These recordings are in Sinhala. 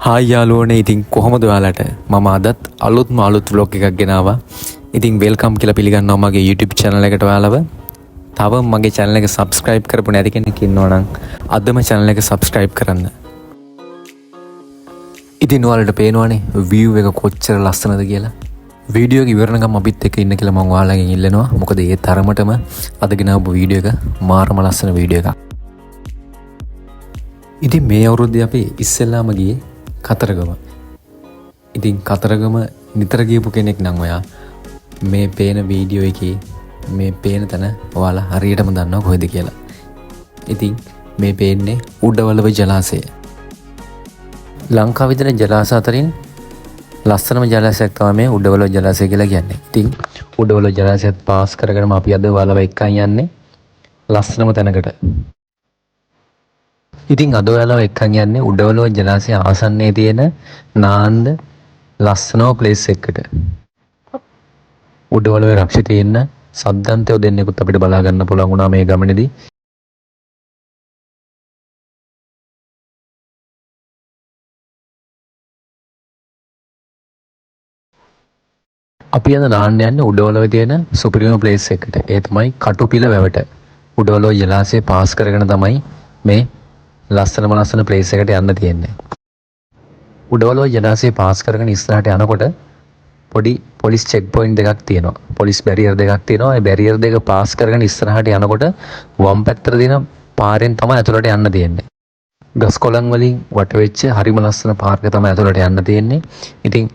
හායි යාළුවනේ, ඉතින් කොහොමද ඔයාලට? මම අදත් අලුත් vlog එකක් ගෙනාවා. ඉතින් වෙල්කම් කියලා පිළිගන්නවා මගේ YouTube channel එකට ඔයාලව. තව මගේ channel එක subscribe කරපු නැති කෙනෙක් ඉන්නවා නම් අදම channel එක subscribe කරන්න. ඉතින් ඔයාලට පේනවනේ view එක කොච්චර ලස්සනද කියලා. වීඩියෝ එක ඉවරනකම් අපිත් එක්ක ඉන්න කියලා මම ඔයාලගෙන් ඉල්ලනවා. මොකද ඒ තරමටම අද ගෙනාවු වීඩියෝ එක මාරම ලස්සන වීඩියෝ එකක්. ඉතින් මේ අවුරුද්දේ අපි ඉස්සෙල්ලාම ගියේ කතරගම. ඉතින් කතරගම නිතර ගියපු කෙනෙක් නම් ඔයා මේ පේන වීඩියෝ එකේ මේ පේන තැන ඔයාලා හරියටම දන්නවා කොහෙද කියලා. ඉතින් මේ පේන්නේ උඩවලව ජලාශය. ලංකාවේ තියෙන ජලාශ අතරින් ලස්සනම ජලාශයක් තමයි මේ උඩවලව ජලාශය කියලා කියන්නේ. ඉතින් උඩවලව ජලාශයත් පාස් කරගෙනම අපි අද ඔයාලව එක්කන් යන්නේ ලස්සනම තැනකට. ඉතින් අද ඔයාලව එක්කන් යන්නේ උඩවලව ජලාශය ආසන්නයේ තියෙන නාන්ද ලස්සනම ප්ලේස් එකකට. උඩවලව රක්ෂිතේ ඉන්න සද්දන්තයෝ දෙන්නෙකුත් අපිට බලා ගන්න පුළුවන් වුණා මේ ගමනේදී. අපි අද නාන්න යන්නේ උඩවලව තියෙන සුපිරිම ප්ලේස් එකකට. ඒ තමයි කටුපිල වැවට. උඩවලව ජලාශය පාස් කරගෙන තමයි මේ ලස්සන ප්ලේස් එකට යන්න තියෙන්නේ. උඩවලව ජලාශය පාස් කරගෙන ඉස්සරහට යනකොට පොඩි පොලිස් චෙක් පොයින්ට් දෙකක් තියෙනවා. පොලිස් බැරියර් දෙකක් තියෙනවා. ඒ බැරියර් දෙක පාස් කරගෙන ඉස්සරහට යනකොට වම් පැත්තට තියෙන පාරෙන් තමයි ඇතුළට යන්න තියෙන්නේ. ගස් කොළන් වලින් වට වෙච්ච හරිම ලස්සන පාරක තමයි ඇතුළට යන්න තියෙන්නේ. ඉතින්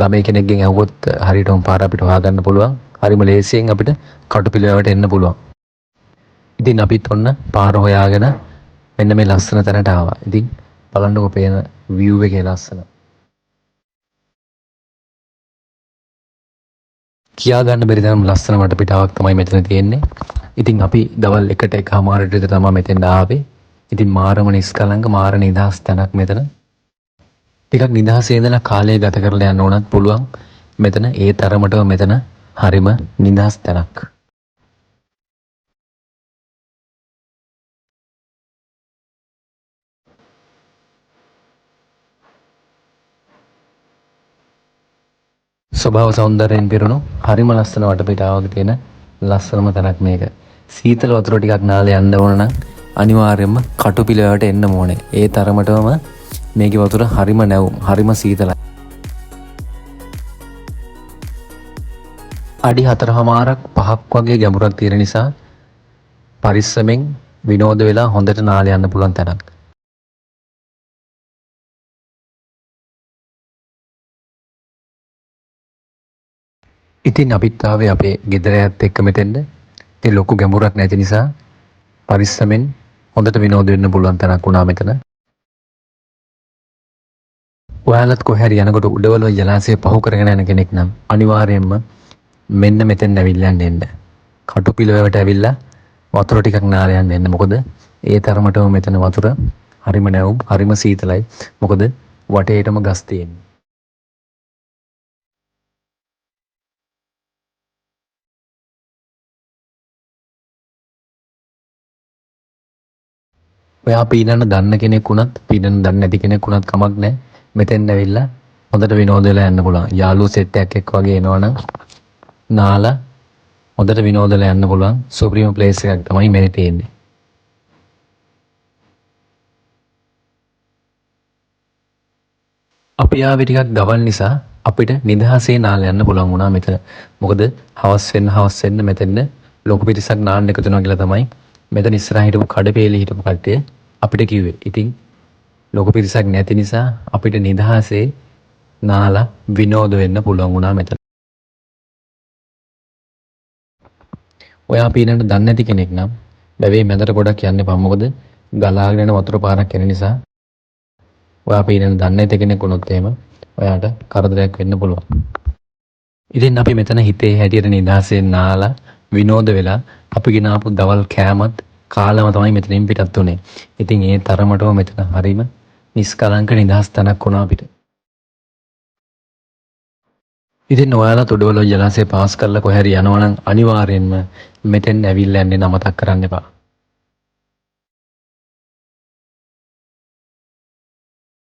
ගමේ කෙනෙක්ගෙන් අහුවොත් හරියටම පාර අපිට හොයාගන්න පුළුවන්. හරිම ලේසියෙන් අපිට කටුපිලවට එන්න පුළුවන්. ඉතින් අපිත් ඔන්න පාර හොයාගෙන මෙන්න මේ ලස්සන තැනට ආවා. ඉතින් බලන්නකො පේන view එකේ ලස්සන. කියා ගන්න බැරි තරම් ලස්සන වටපිටාවක් තමයි මෙතන තියෙන්නේ. ඉතින් අපි දවල් 1:00ට විතර තමයි මෙතෙන් ආවේ. ඉතින් මාරම නිස්කලංක මාර නිදහස් තැනක් මෙතන. ටිකක් නිදහසේ ඉඳලා කාලය ගත කරලා යන්න උනත් පුළුවන්. මෙතන ඒ තරමටම මෙතන හරිම නිදහස් තැනක්. ස්වභාව සෞන්දර්යයෙන් පිරුණු හරිම ලස්සන වටපිටාවක තියෙන ලස්සනම තැනක් මේක. සීතල වතුර ටිකක් නාලා යන්න ඕන නම් අනිවාර්යයෙන්ම කටුපිලයට එන්න ඕනේ. ඒ තරමටම මේකේ වතුර හරිම නැවුම්, හරිම සීතලයි. අඩි 4.5ක් 5ක් වගේ ගැඹුරක් තියෙන නිසා පරිස්සමෙන් විනෝද වෙලා හොඳට නාලා යන්න පුළුවන් තැනක්. ඉතින් අපිත් ආවේ අපේ ගෙදර ඇත් එක්ක මෙතෙන්ද. ඉතින් ලොකු ගැඹුරක් නැති නිසා පරිස්සමෙන් හොඳට විනෝද වෙන්න පුළුවන් තැනක් වුණා මෙතන. ඔයාලත් කොහේ හරි යනකොට උඩවලව ජලාශය පහු කරගෙන යන කෙනෙක් නම් අනිවාර්යයෙන්ම මෙන්න මෙතෙන් ඇවිල්ලා යන්න. කටුපිල වැවට ඇවිල්ලා වතුර ටිකක් නාලා යන්න. මොකද ඒ තරමටම මෙතන වතුර හරිම නැවුම්, හරිම සීතලයි. මොකද වටේටම ගස් තියෙන්නේ. ඔයා පීනන්න දන්න කෙනෙක් වුණත් පීනන්න දන්නේ නැති කෙනෙක් වුණත් කමක් නැහැ. මෙතෙන් ඇවිල්ලා හොඳට විනෝද වෙලා යන්න පුළුවන්. යාළුවෝ සෙට් එකක් එක්ක වගේ එනවනම් නාලා හොඳට විනෝද වෙලා යන්න පුළුවන්. සුප්‍රීම ප්ලේස් එකක් තමයි මේ තියෙන්නේ. අපි ආවේ ටිකක් දවල් නිසා අපිට නිදහසේ නාලා යන්න පුළුවන් වුණා මෙතන. මොකද හවස් වෙන්න මෙතෙන්ද ලොකු පිරිසක් නාන්න එකතු වෙනවා කියලා තමයි මෙතන ඉස්සරහ හිටපු කඩපේලේ හිටපු කට්ටිය අපිට කිව්වේ. ඉතින් ලොකු පිරිසක් නැති නිසා අපිට නිදහසේ නාලා විනෝද වෙන්න පුළුවන් වුණා මෙතන. ඔයා පීනන්න දන්නේ නැති කෙනෙක් නම් බැවේ මැදට ගොඩක් යන්න එපා. මොකද ගලාගෙන යන වතුර පාරක් යන නිසා ඔයා පීනන්න දන්නේ නැති කෙනෙක් වුණොත් එහෙම ඔයාට කරදරයක් වෙන්න පුළුවන්. ඉතින් අපි මෙතන හිතේ හැටියට නිදහසේ නාලා විනෝද වෙලා අපි ගෙනාපු දවල් කෑමත් කාලම තමයි මෙතනින් පිටත් උනේ. ඉතින් ඒ තරමටම මෙතන හරීම නිස්කලංක නිදහස් තැනක් වුණා අපිට. ඉතින් ඔයාලා උඩවලව ජලාශය පාස් කරලා කොහේ හරි යනවා නම් අනිවාර්යෙන්ම මෙතෙන් ඇවිල්ලා යන්නේ නමතක් කරන්න එපා.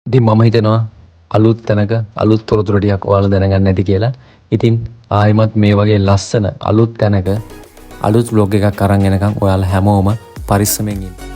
ඉතින් මම හිතනවා අලුත් තැනක අලුත් තොරතුරු ටිකක් ඔයාලා දැනගන්න නැති කියලා. ඉතින් ආයිමත් මේ වගේ ලස්සන අලුත් තැනක අලුත් vlog එකක් අරන් එනකම් ඔයාලා හැමෝම පරිස්සමෙන් ඉන්න.